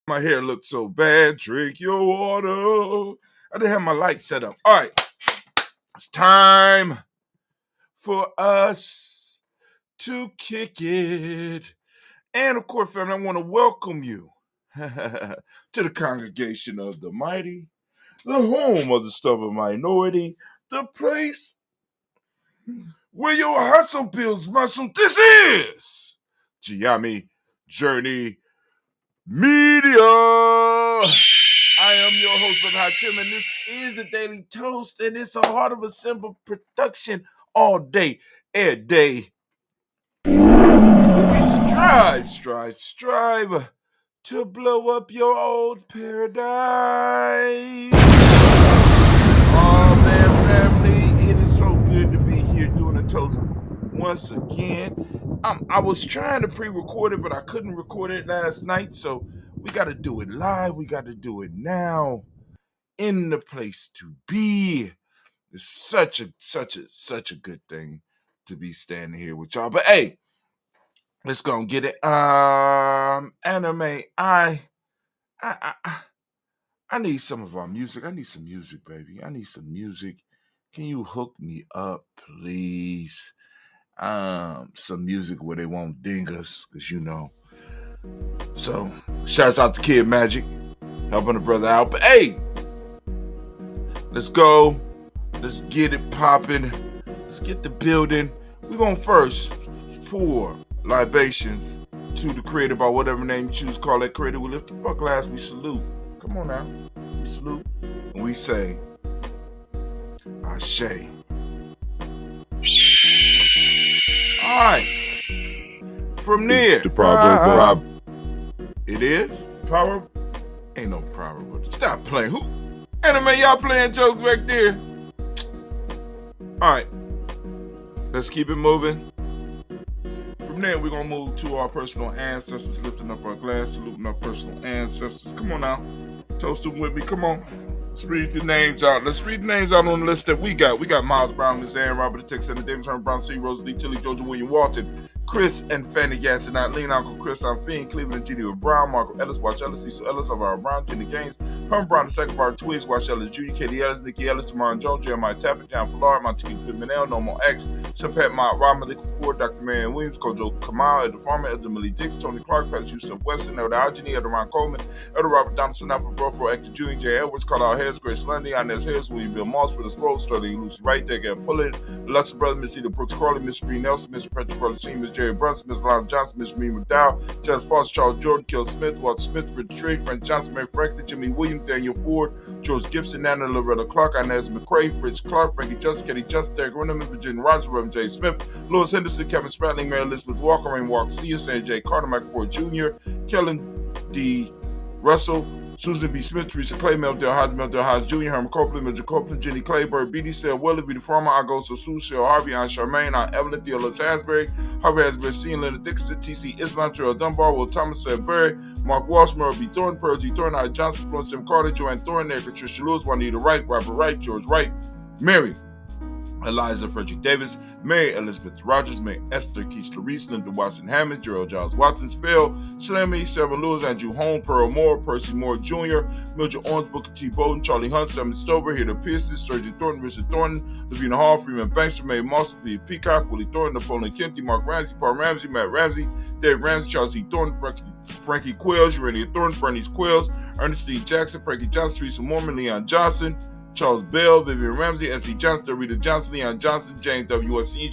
My hair looks so bad. Drink your water. I didn't have my light set up. All right. It's time for us to kick it. And of course, family, I want to welcome you to the congregation of the mighty, the home of the stubborn minority, the place where your hustle builds muscle. This is Gye-Nyame Journey Media. I am your host, Brother Hatim, and this is the Daily Toast, and it's a Heart of a Simple production all day, every day. We strive to blow up your old paradise. Oh man, family, it is so good to be here doing a toast once again. I was trying to pre-record it, but I couldn't record it last night, so we got to do it live. We got to do it now. In the place to be. It's such a good thing to be standing here with y'all. But hey, let's go and get it. Anime. I need some of our music. I need some music, baby. I need some music. Can you hook me up, please? Some music where they won't ding us, because you know. So, shouts out to Kid Magic, helping a brother out. But hey, let's go. Let's get it popping. Let's get the building. We're going to first pour libations to the creator by whatever name you choose to call that creator. We lift up our glass. We salute. Come on now. We salute. And we say, Ashe. All right. From there. It's the proverb. It is? Power? Ain't no proverb. Stop playing. Who? Anime, y'all playing jokes back there? All right. Let's keep it moving. From there, we're going to move to our personal ancestors, lifting up our glass, saluting our personal ancestors. Come on now. Toast them with me. Come on. Let's read the names out. Let's read the names out on the list that we got. We got Miles Brown, Miss Aaron, Robert the Texan, Davis, Herman Brown, C. Rosalie, Tilly, Georgia, William Walton, Chris and Fanny Gasson, Lean Uncle Chris, I'm Fiend, Cleveland and Geneva Brown, Marco Ellis, Watch Ellis, Cecil Ellis, Alvaro Brown, Jenny Gaines, Herman Brown, the second of our twins, Watch Ellis Jr., Katie Ellis, Nikki Ellis, Jamon Jones, Jeremiah Tapper, John Florida, Montague Pimenel, No More X, Subhat Mott, Rob Malik Ford, Dr. Marion Williams, Kojo Kamal, Elder Farmer, Elder Millie Dix, Tony Clark, Pastor Yusuf Weston, Elder Algeny, Elder Ron Coleman, Elder Robert Donaldson, Alpha Brofro, Actor Jr., J. Edwards, Carlisle Harris, Grace Lundy, Inez Harris, William Bill Moss, for the Scroll, Sterling Lucy Wright, Degg Pullen, the Luxor Brothers, Miss Eda Brooks Crowley, Miss Bree Nelson, Mr. Patrick Crowley Sr., Miss Jerry Brunson, Miss Lon Johnson, Miss Ree McDowell, Jess Foster, Charles Jordan, Kill Smith, Walter Smith, Rich Trigg, Frank Johnson, Mary Franklin, Jimmy Williams, Daniel Ford, George Gibson, Nana Loretta Clark, Inez McCrae, Fritz Clark, Frankie Justice, Katie Justice, Derek Renneman, Virginia Rogers, Reverend J. Smith, Louis Henderson, Kevin Spratling, Mary Elizabeth Walker, Rain Walker Sr., Sanjay J. Carter, Michael Ford Jr., Kellen D. Russell, Susan B. Smith, Teresa Clay, Meldale Hodge Jr., Herman Copeland, Major Copeland, Jenny Clayburg, B.D. Sale, Willie, Vita Farmer, Agosto Sue, Shell Harvey, Aunt Charmaine, Aunt Evelyn, Theolis Hasbury, Harvey Hasbury, C. Leonard Dixon, T.C. Islam, Terrell Dunbar, Will Thomas, Sudbury, Mark Walsh, Merle B. Thornton, Percy Thornton, I. Johnson, Florence M. Carter, Joanne Thornton, Patricia Lewis, Juanita Wright, Robert Wright, George Wright, Mary Eliza Frederick Davis, Mary Elizabeth Rogers, May Esther Keach Larice, Linda Watson Hammond, Gerald Giles Watson, Phil, Slammy, Sarah Lewis, Andrew Holm, Pearl Moore, Percy Moore Jr., Mildred Owens, Booker T. Bowden, Charlie Hunt, Simon Stover, Hilda Pearson, Sturgeon Thornton, Richard Thornton, Lavina Hall, Freeman Banks, May Moss, P. Peacock, Willie Thornton, Napoleon Kempty, Mark Ramsey, Paul Ramsey, Matt Ramsey, Dave Ramsey, Charles E. Thornton, Frankie Quills, Urania Thornton, Bernice Quills, Ernest D. Jackson, Frankie Johnson, Teresa Mormon, Leon Johnson, Charles Bell, Vivian Ramsey, S.E. Johnson, Rita Johnson, Leon Johnson, James W.S.E.,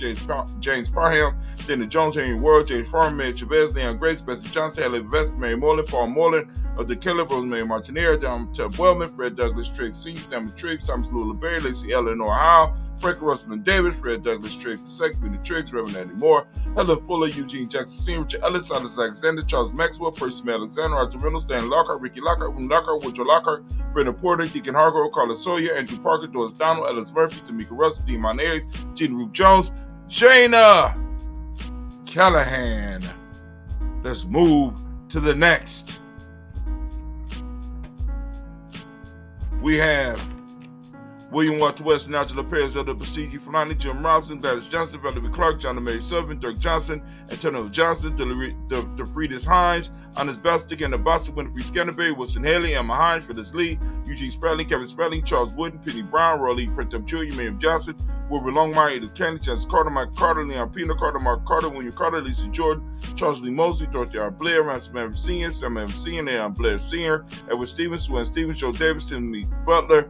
James Parham, Dana Jones, Henry World, James Farmer, Mary Chavez, Leon Grace, Bessie Johnson, Haley Vest, Mary Moreland, Paul Moreland, of the Keller, Rosemary Martinez, John Tubb Wellman, Fred Douglas Triggs Sr., Damon Triggs, Thomas Lula Berry, Lacey Eleanor Howe, Frankie Russell and David, Fred Douglas Triggs II, Peter Triggs, Reverend Andy Moore, Helen Fuller, Eugene Jackson Sr., Richard Ellis, Silas Alexander, Charles Maxwell, Percy Alexander, Arthur Reynolds, Stan Lockhart, Ricky Lockhart, William Lockhart, Woodrow Lockhart, Brendan Porter, Deacon Hargrove, Carlos Sawyer, Andrew Parker, Doris Donald, Ellis Murphy, Tamika Russell, Dean Monayes, Gene Roop Jones, Shayna Callahan. Let's move to the next. We have William Walter West, and Angela Perez, Elder Basiji Fulani, Jim Robinson, Gladys Johnson, Valerie Clark, John Mary Sullivan, Dirk Johnson, Antonio Johnson, DeFriedis Hines, Honest Balstick, and the Boston, Winfrey Scanterbury, Wilson Haley, Emma Hines, Phyllis Lee, Eugene Spradlin, Kevin Spradlin, Charles Wooden, Penny Brown, Roy Lee, Printup Jr., Miriam Johnson, Wilbur Longmire, Edith Candy, Chance Carter, Mike Carter, Leon Pino Carter, Mark Carter, William Carter, Lisa Jordan, Charles Lee Mosley, Dorothy R. Blair, Ransom M. Sr., Sam M. Sr., Leon Blair Sr., Edward Stevens, Swen Stevens, Joe Davis, Timothy Butler,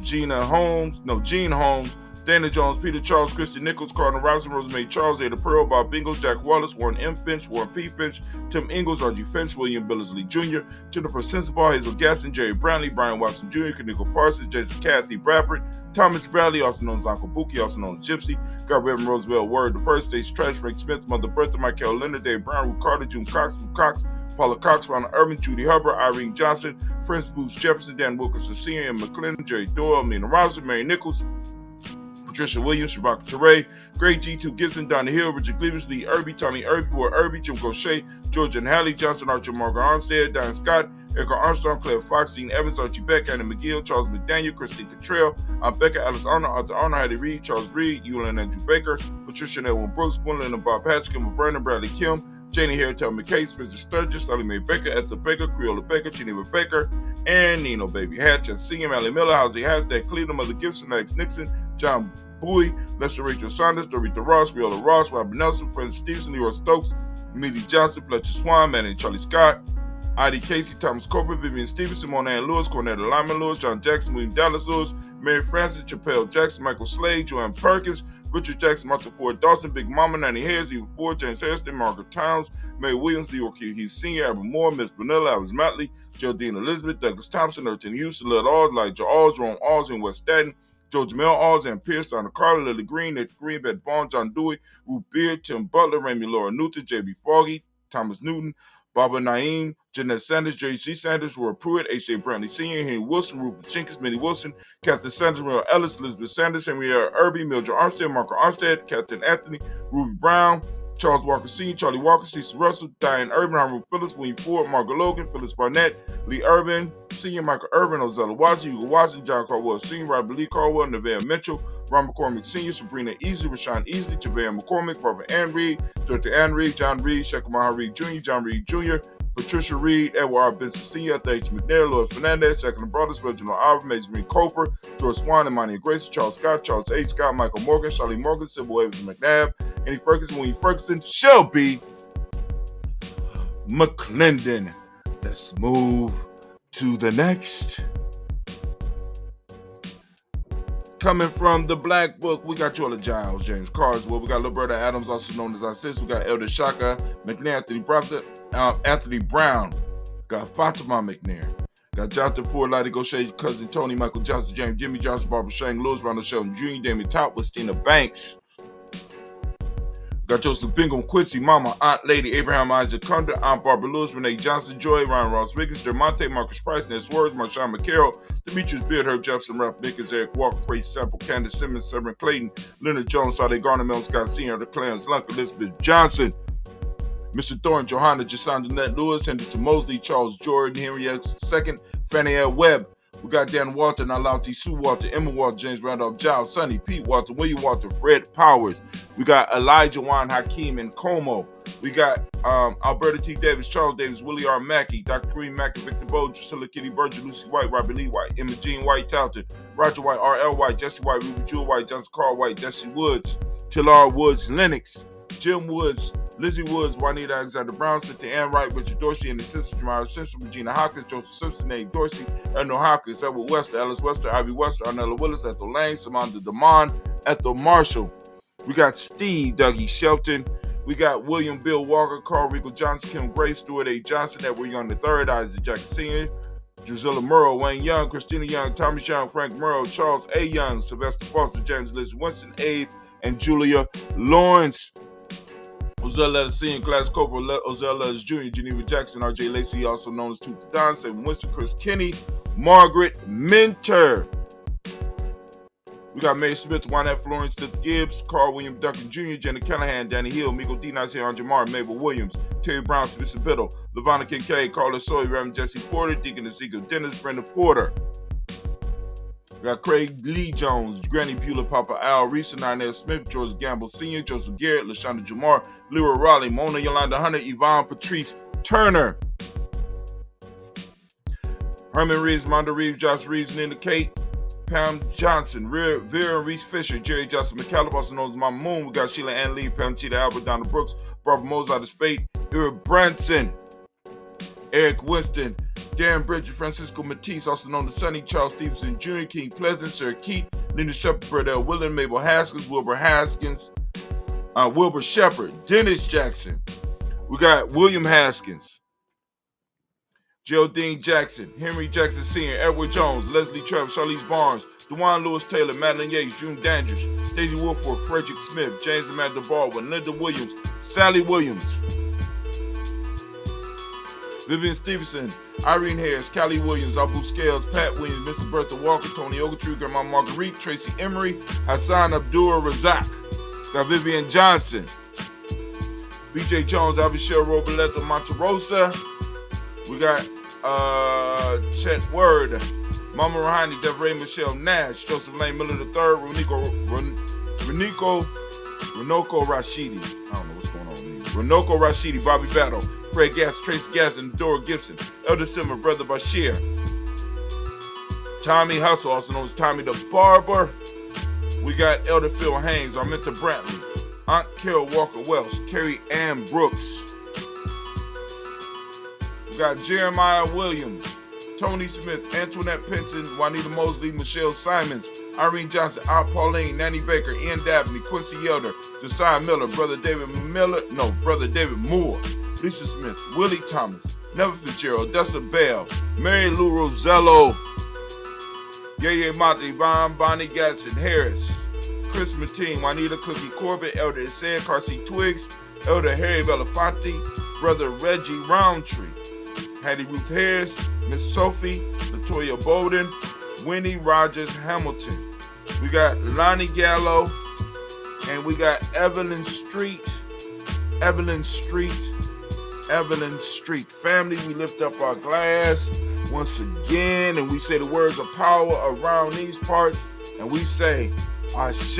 Gene Holmes, Dana Jones, Peter Charles, Christian Nichols, Cardinal Robinson, Rosemary Charles, Ada Pearl, Bob Bingle, Jack Wallace, Warren M. Finch, Warren P. Finch, Tim Ingalls, R.G. Finch, William Billingsley Jr., Jennifer Sensabaugh, Hazel Gaston, Jerry Brownlee, Brian Watson Jr., Kaniko Parsons, Jason Kathy Bradford, Thomas Bradley, also known as Uncle Buki, also known as Gypsy, got Reverend Roosevelt Word, the First Stage Trash, Frank Smith, Mother Bertha, Michael Leonard, Dave Brown, Ruth Carter, June Cox, Paula Cox, Ronald Urban, Judy Hubbard, Irene Johnson, Prince Boots Jefferson, Dan Wilkinson Sr., and McClendon, Jerry Doyle, Mina Robinson, Mary Nichols, Patricia Williams, Shabaka Teray, Greg G2 Gibson, Donna Hill, Richard Cleavers, Lee Irby, Tommy Irby, Boy Irby, Jim Gaucher, Georgia and Hallie, Johnson Archer, Margaret Armstead, Diane Scott, Erica Armstrong, Claire Fox, Dean Evans, Archie Beck, Anna McGill, Charles McDaniel, Christine Cottrell, Becca Alice Arnold, Arthur Arnold, Hattie Reed, Charles Reed, Ewan Andrew Baker, Patricia and Edwin Brooks, Gwendolyn and Bob Hatch, Kim Vernon, Bradley Kim, Janie Harritel McKay, Spencer Sturgis, Sally Mae Baker, Ethel Baker, Creola Baker, Geneva Baker, and Nino Baby Hatch, and Singing Allie Miller, Housie Hashtag, Cleveland, Mother Gibson, Alex Nixon, John Bowie, Lester Rachel Saunders, Dorita Ross, Viola Ross, Robert Nelson, Francis Stevenson, Leroy Stokes, Millie Johnson, Fletcher Swan, Manny Charlie Scott, I.D. Casey, Thomas Cooper, Vivian Stevenson, Monahan Lewis, Cornetta Lyman Lewis, John Jackson, William Dallas Lewis, Mary Francis, Chappelle Jackson, Michael Slade, Joanne Perkins, Richard Jackson, Martha Ford Dawson, Big Mama, Nanny Harris, Eva Ford, James Harrison, Margaret Towns, May Williams, Leroy Q. Heath Sr., Albert Moore, Miss Vanilla, Alice Matley, Geraldine Elizabeth, Douglas Thompson, Erton Hughes, Salette Alls, Elijah Alls, Jerome Alls, and West Staten, Joe Jamel Alls, and Pierce, Donna Carter, Lily Green, Nathan Green, Beth Bond, John Dewey, Ruth Beard, Tim Butler, Remy Laura Newton, J.B. Foggy, Thomas Newton, Barbara Naeem, Jeanette Sanders, J.C. Sanders, Roy Pruitt, H.J. Brantley Sr., Henry Wilson, Rupert Jenkins, Minnie Wilson, Captain Sanders, Mel Ellis, Elizabeth Sanders, Henrietta Irby, Mildred Armstead, Marco Armstead, Captain Anthony, Ruby Brown, Charles Walker Sr., Charlie Walker, Cecil Russell, Diane Urban, Ruth Phillips, William Ford, Margaret Logan, Phyllis Barnett, Lee Urban, Sr., Michael Urban, Ozella Watson, Hugo Watson, John Caldwell Sr., Robert Lee Caldwell, Nevaeh Mitchell, Ron McCormick Sr., Sabrina Easley, Rashawn Easley, Javea McCormick, Barbara Ann Reed, Dorothy Ann Reed, John Reed, Shekamaha Reed Jr., John Reed Jr., Patricia Reed, Edward R. Benson Sr., H. McNair, Louis Fernandez, Jacqueline Brothers, Reginald Alvin, Mason Coper, George Swan, Imani Grace, Charles Scott, Charles H. Scott, Michael Morgan, Charlie Morgan, Sybil Evans McNabb, Annie Ferguson, William Ferguson, Shelby McClendon. Let's move to the next. Coming from the Black Book, we got Jola Giles, James Carswell, we got Roberta Adams, also known as our sister, we got Elder Shaka McNair, Anthony Brown, got Fatima McNair, got Jonathan Ford, Lottie Gaucher, cousin Tony, Michael Johnson, James Jimmy Johnson, Barbara Shang Lewis, Ronald Sheldon Jr., Damien Top, Westina Banks, got Joseph Bingham, Quincy, Mama, Aunt Lady, Abraham Isaac Cunder, Aunt Barbara Lewis, Renee Johnson, Joy, Ryan Ross Wiggins, Dermonte, Marcus Price, Ness Words, Marshawn McCarroll, Demetrius Beard, Herb Jefferson, Ralph Nickens, Eric Walker, Crazy Sample, Candace Simmons, Severn Clayton, Leonard Jones, Sade Garner, Mel Scott Sr., the Clarence Lunk, Elizabeth Johnson, Mr. Thorne, Johanna, Jason Jeanette Lewis, Henderson Mosley, Charles Jordan, Henry X. II, Fannie L. Webb. We got Dan Walter, Nalauti Sue Walter, Emma Walter, James Randolph Giles, Sonny, Pete Walter, William Walter, Fred Powers. We got Elijah Juan Hakeem and Como. We got Alberta T. Davis, Charles Davis, Willie R. Mackey, Dr. Green Mackey, Victor Bowe, Drusilla Kitty Virgin, Lucy White, Robert Lee White, Emma Jean White, Talton, Roger White, R.L. White, Jesse White, Ruby Jewel White, Johnson Carl White, Jesse Woods, Tillar Woods, Lennox, Jim Woods, Lizzie Woods, Juanita Alexander Brown, Cynthia Ann Wright, Richard Dorsey, and the Simpsons, Jamara Simpson, Regina Hawkins, Joseph Simpson, Nate Dorsey, Erno Hawkins, Edward Wester, Alice Wester, Ivy Wester, Arnella Willis, Ethel Lane, Samantha Damon, Ethel Marshall. We got Steve Dougie Shelton. We got William Bill Walker, Carl Regal Johnson, Kim Gray, Stuart A. Johnson, Edward Young III, Isaac Jackson Sr., Drusilla Murrow, Wayne Young, Christina Young, Tommy Young, Frank Murrow, Charles A. Young, Sylvester Foster, James Liz Winston, Abe, and Julia Lawrence. Ozell Letters Sr., Glass Cooper, Ozell Letters Jr., Geneva Jackson, R.J. Lacey, also known as Tooth Don, Sam Winston, Chris Kinney, Margaret Minter. We got May Smith, Juanette Florence, Stith Gibbs, Carl William Duncan Jr., Jenna Callahan, Danny Hill, Miko D. Nasir, Andre Martin, Mabel Williams, Terry Brown, Teresa Biddle, LaVonna Kincaid, Carla Sawyer, Ram Jesse Porter, Deacon Ezekiel Dennis, Brenda Porter. We got Craig Lee Jones, Granny Beulah, Papa Al, Reesa Nynell Smith, George Gamble Sr., Joseph Garrett, LaShonda Jamar, Leroy Raleigh, Mona Yolanda Hunter, Yvonne Patrice Turner, Herman Reeves, Monda Reeves, Josh Reeves, Nina Kate, Pam Johnson, Vera and Reese Fisher, Jerry Johnson McCallum, also known as Mama Moon. We got Sheila Ann Lee, Pam Cheetah Albert, Donna Brooks, Barbara Moses out of Spade, Eric Branson, Eric Winston, Darren Bridget, Francisco Matisse, also known as Sonny, Charles Stevenson Jr., King Pleasant, Sarah Keith, Linda Shepard, Burdell Willen, Mabel Haskins, Wilbur Shepard, Dennis Jackson. We got William Haskins, Geraldine Jackson, Henry Jackson Sr., Edward Jones, Leslie Trevor, Charlize Barnes, DeJuan Lewis Taylor, Madeline Yates, June Dandridge, Stacey Wolford, Frederick Smith, James Amanda Baldwin, Linda Williams, Sally Williams, Vivian Stevenson, Irene Harris, Callie Williams, Abu Scales, Pat Williams, Mr. Bertha Walker, Tony Ogletree, Grandma Marguerite, Tracy Emery, Hassan Abdul Razak, got Vivian Johnson, BJ Jones, Abishel Roboleto Monterosa. We got Chet Word, Mama Rahani, Devray Michelle Nash, Joseph Lane Miller III, Renoko Rashidi. I don't know what's going on with me. Renoko Rashidi, Bobby Battle, Fred Gass, Tracy Gass, and Dora Gibson, Elder Simmer, Brother Bashir, Tommy Hustle, also known as Tommy the Barber. We got Elder Phil Haynes, Arminta Brantley, Aunt Carol Walker Welsh, Carrie Ann Brooks. We got Jeremiah Williams, Tony Smith, Antoinette Pinson, Juanita Mosley, Michelle Simons, Irene Johnson, Al Pauline, Nanny Baker, Ian Dabney, Quincy Elder, Josiah Miller, Brother David Moore, Lisa Smith, Willie Thomas, Neville Fitzgerald, Dessa Bell, Mary Lou Rosello, Yeye Mata, Yvonne, Bonnie Gadsden Harris, Chris Mateen, Juanita Cookie Corbett, Elder Isan, Carsey Twiggs, Elder Harry Belafonte, Brother Reggie Roundtree, Hattie Ruth Harris, Miss Sophie, Latoya Bowden, Winnie Rogers Hamilton. We got Lonnie Gallo, and we got Evelyn Street. Family, we lift up our glass once again, and we say the words of power around these parts, and we say, Ashe.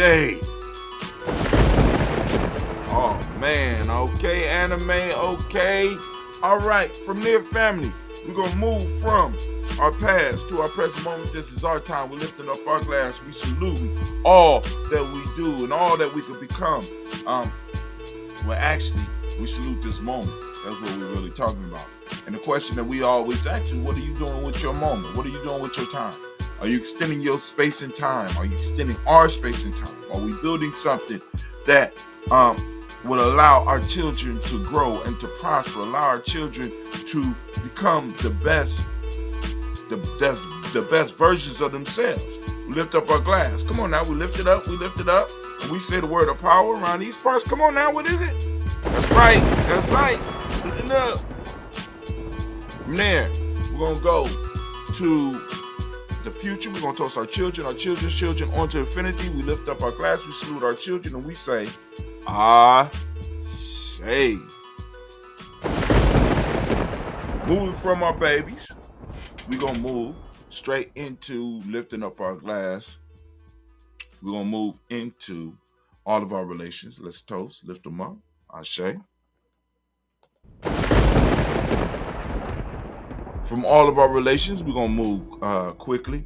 Oh man, okay, anime, okay. All right, from there, family, we're going to move from our past to our present moment. This is our time. We're lifting up our glass. We salute all that we do and all that we could become. Actually, we salute this moment. That's what we're really talking about. And the question that we always ask is, what are you doing with your moment? What are you doing with your time? Are you extending your space and time? Are you extending our space and time? Are we building something that will allow our children to grow and to prosper, allow our children to become the best versions of themselves? We lift up our glass. Come on now, we lift it up, and we say the word of power around these parts. Come on now, what is it? That's right. Lift it up. From there, we're going to go to the future. We're going to toast our children's children onto infinity. We lift up our glass, we salute our children, and we say, Ashe. Moving from our babies, we're going to move straight into lifting up our glass. We're going to move into all of our relations. Let's toast, lift them up. Ashe. From all of our relations, we're going to move quickly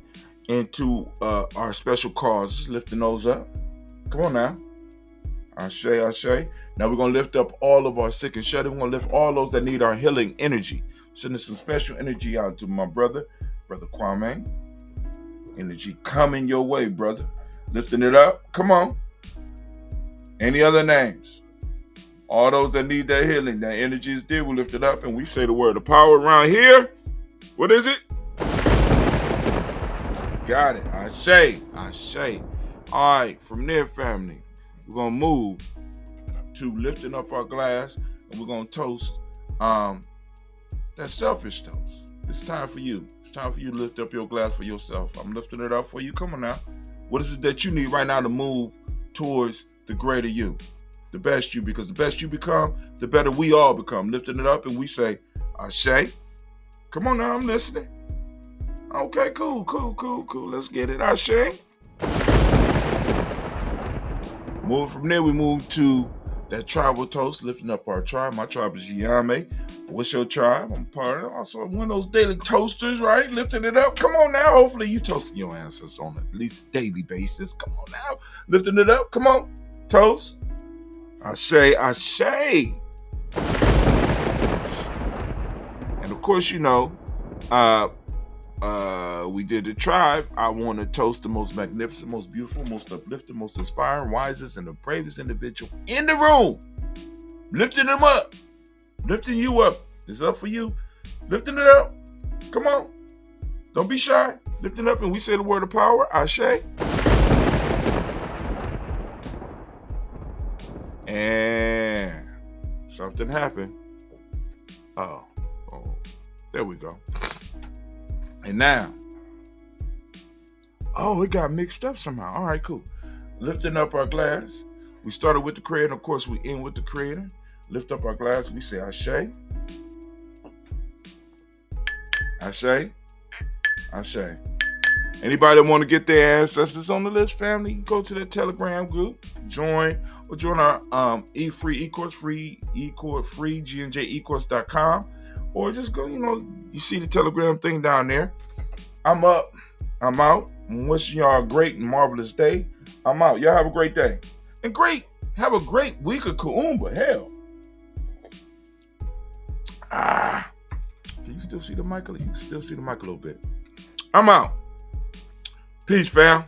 into our special causes, lifting those up. Come on now. Ashe. Now we're going to lift up all of our sick and shut in. We're going to lift all those that need our healing energy. Sending some special energy out to my brother Kwame. Energy coming your way, brother. Lifting it up. Come on. Any other names? All those that need that healing, that energy is there. We lift it up and we say the word of power around here. What is it? Got it. Ashe. All right, from there, family, we're going to move to lifting up our glass, and we're going to toast that selfish toast. It's time for you. It's time for you to lift up your glass for yourself. I'm lifting it up for you. Come on now. What is it that you need right now to move towards the greater you, the best you? Because the best you become, the better we all become. Lifting it up, and we say, Ashe. Come on now, I'm listening. Okay, cool. Let's get it. Ashe. Moving from there, we move to that tribal toast, lifting up our tribe. My tribe is Gye-Nyame. What's your tribe? I'm part of it. Also one of those daily toasters, right? Lifting it up. Come on now. Hopefully you toasting your ancestors on at least daily basis. Come on now. Lifting it up. Come on. Toast. Ashe. And of course, we did the tribe. I want to toast the most magnificent, most beautiful, most uplifting, most inspiring, wisest, and the bravest individual in the room. Lifting them up. Lifting you up. It's up for you. Lifting it up. Come on. Don't be shy. Lifting up, and we say the word of power. Ashe. And something happened. Oh, there we go. And now, it got mixed up somehow. All right, cool. Lifting up our glass. We started with the creator, and of course, we end with the creator. Lift up our glass. We say Ashe. Ashe. Ashe. Anybody that want to get their ancestors on the list, family, you can go to that Telegram group, join our free e-course, free GNJecourse.com, or just go, you see the Telegram thing down there. I'm up. I'm out. I'm wishing y'all a great and marvelous day. I'm out. Y'all have a great day. And have a great week of Kuumba. Hell. Can you still see the mic? You can still see the mic a little bit. I'm out. Peace, fam.